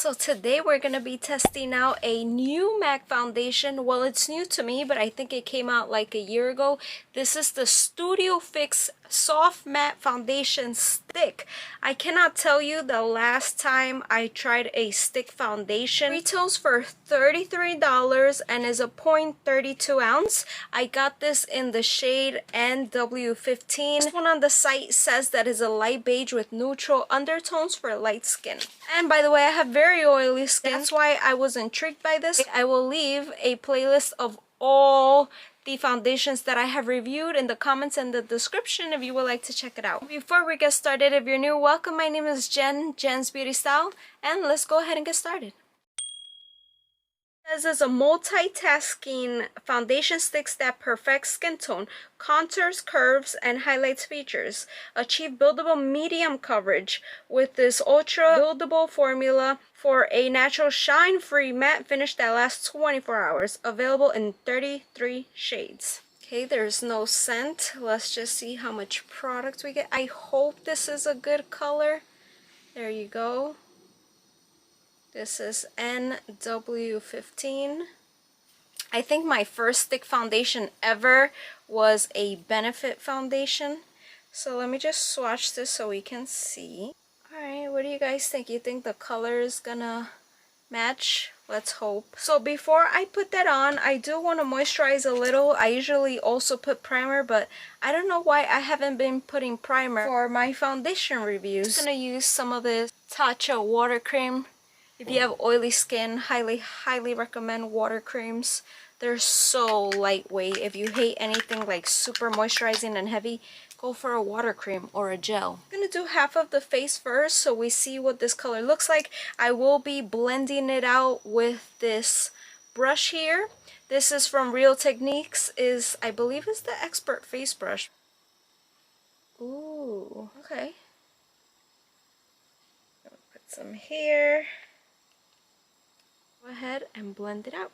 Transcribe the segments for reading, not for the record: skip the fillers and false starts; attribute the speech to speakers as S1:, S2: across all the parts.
S1: So today we're going to be testing out a new MAC foundation. Well, it's new to me, but I think it came out like a year ago. This is the Studio Fix Soft Matte Foundation Stick. I cannot tell you the last time I tried a stick foundation. Retails for $33 and is a 0.32 ounce. I got this in the shade Nw15. This one on the site says that is a light beige with neutral undertones for light skin. And by the way, I have very oily skin. That's why I was intrigued by this. I will leave a playlist of all the foundations that I have reviewed in the comments and the description if you would like to check it out. Before we get started, if you're new, welcome. My name is Jen, Jenz BeautyStyle, and let's go ahead and get started. This is a multitasking foundation sticks that perfects skin tone, contours, curves, and highlights features. Achieve buildable medium coverage with this ultra buildable formula for a natural shine-free matte finish that lasts 24 hours. Available in 33 shades. Okay, there's no scent. Let's just see how much product we get. I hope this is a good color. There you go. This is Nw15. I think my first stick foundation ever was a Benefit foundation. So let me just swatch this so we can see. Alright, what do you guys think? You think the color is gonna match? Let's hope. So before I put that on, I do want to moisturize a little. I usually also put primer, but I don't know why I haven't been putting primer for my foundation reviews. I'm gonna use some of this Tatcha water cream. If you have oily skin, highly recommend water creams. They're so lightweight. If you hate anything like super moisturizing and heavy, go for a water cream or a gel. I'm gonna do half of the face first so we see what this color looks like. I will be blending it out with this brush here. This is from Real Techniques, I believe is the Expert Face Brush. Ooh, okay. Put some here. Go ahead and blend it out.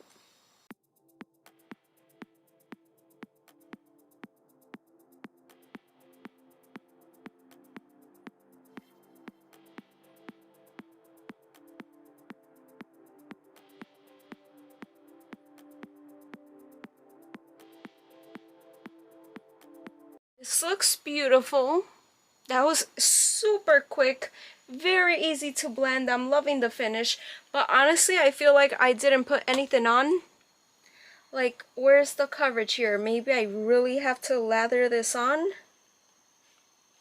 S1: This looks beautiful. That was super quick, very easy to blend. I'm loving the finish, but honestly I feel like I didn't put anything on. Like, where's the coverage here? Maybe I really have to lather this on.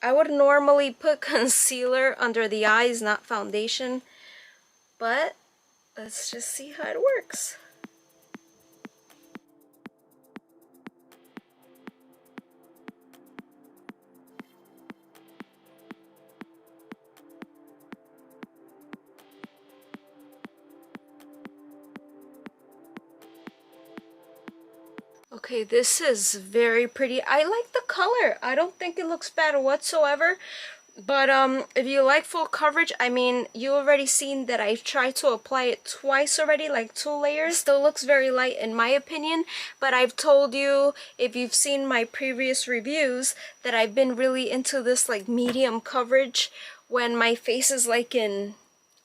S1: I would normally put concealer under the eyes, not foundation, but let's just see how it works. Okay, this is very pretty. I like the color. I don't think it looks bad whatsoever. But if you like full coverage, I mean, you already seen that I've tried to apply it twice already, like 2 layers. Still looks very light in my opinion, but I've told you, if you've seen my previous reviews, that I've been really into this like medium coverage when my face is like in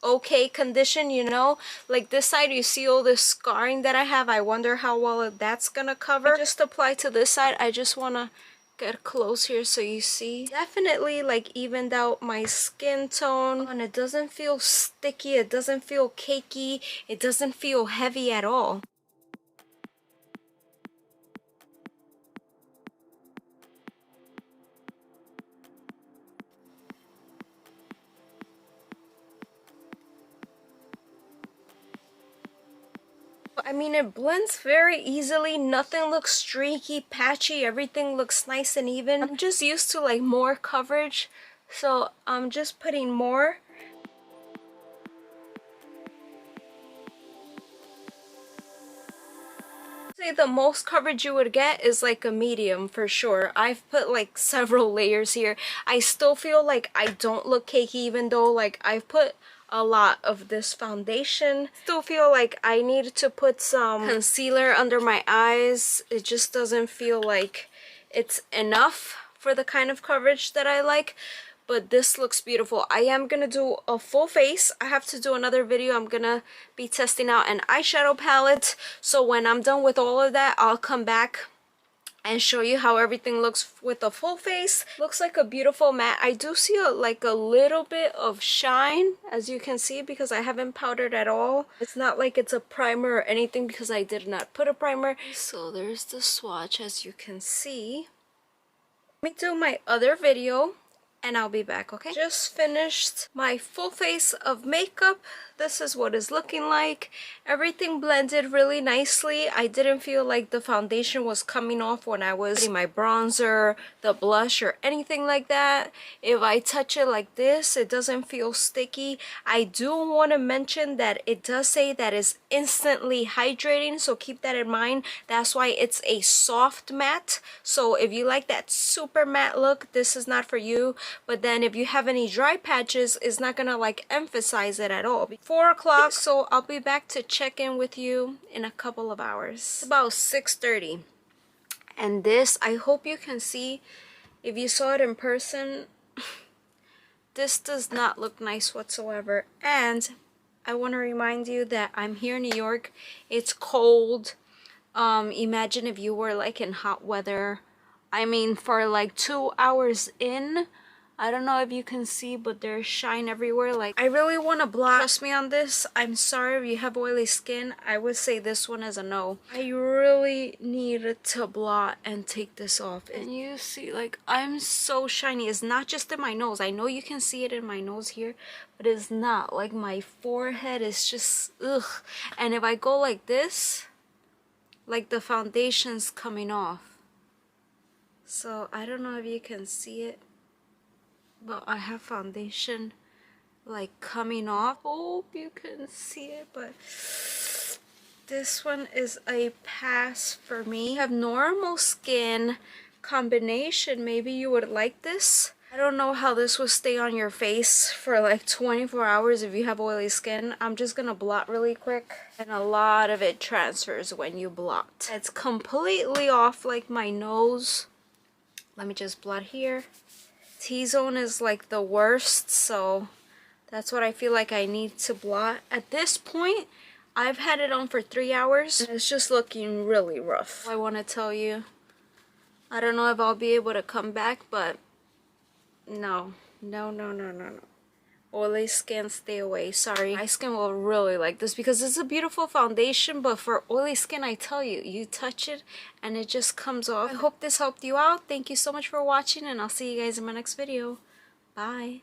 S1: okay condition, you know. Like this side, you see all this scarring that I have. I wonder how well that's gonna cover. Just apply to this side. I just want to get close here so you see. Definitely like evened out my skin tone, and it doesn't feel sticky, it doesn't feel cakey, it doesn't feel heavy at all. I mean, it blends very easily. Nothing looks streaky, patchy. Everything looks nice and even. I'm just used to like more coverage, so I'm just putting more. Say the most coverage you would get is like a medium for sure. I've put like several layers here. I still feel like I don't look cakey even though like I've put a lot of this foundation. Still feel like I need to put some concealer under my eyes. It just doesn't feel like it's enough for the kind of coverage that I like. but this looks beautiful. I am gonna do a full face. I have to do another video. I'm gonna be testing out an eyeshadow palette, so when I'm done with all of that, I'll come back and show you how everything looks with a full face. Looks like a beautiful matte. I do see like a little bit of shine, as you can see, because I haven't powdered at all. It's not like it's a primer or anything because I did not put a primer. So there's the swatch, as you can see. Let me do my other video and I'll be back, okay? Just finished my full face of makeup. This is what it's looking like. Everything blended really nicely. I didn't feel like the foundation was coming off when I was putting my bronzer, the blush, or anything like that. If I touch it like this, it doesn't feel sticky. I do want to mention that it does say that it's instantly hydrating, so keep that in mind. That's why it's a soft matte. So if you like that super matte look, this is not for you. But then if you have any dry patches, it's not gonna like emphasize it at all. 4 o'clock, so I'll be back to check in with you in a couple of hours. It's about 6:30, and this, I hope you can see, if you saw it in person, this does not look nice whatsoever. And I want to remind you that I'm here in New York. It's cold. Imagine if you were like in hot weather. I mean, for like 2 hours in, I don't know if you can see, but there's shine everywhere. Like, I really want to blot. Trust me on this. I'm sorry if you have oily skin. I would say this one is a no. I really needed to blot and take this off. And you see, like, I'm so shiny. It's not just in my nose. I know you can see it in my nose here, but it's not. Like, my forehead is just, ugh. And if I go like this, like, the foundation's coming off. So, I don't know if you can see it, but I have foundation like coming off. Hope you can see it, but this one is a pass for me. You have normal skin combination, maybe you would like this. I don't know how this will stay on your face for like 24 hours if you have oily skin. I'm just gonna blot really quick, and a lot of it transfers when you blot. It's completely off like my nose. Let me just blot here. T-zone is like the worst, so that's what I feel like I need to blot. At this point, I've had it on for 3 hours, and it's just looking really rough. I want to tell you, I don't know if I'll be able to come back, but no. Oily skin, stay away. Sorry. My skin will really like this because it's a beautiful foundation, but for oily skin, I tell you, you touch it and it just comes off. I hope this helped you out. Thank you so much for watching, and I'll see you guys in my next video. Bye.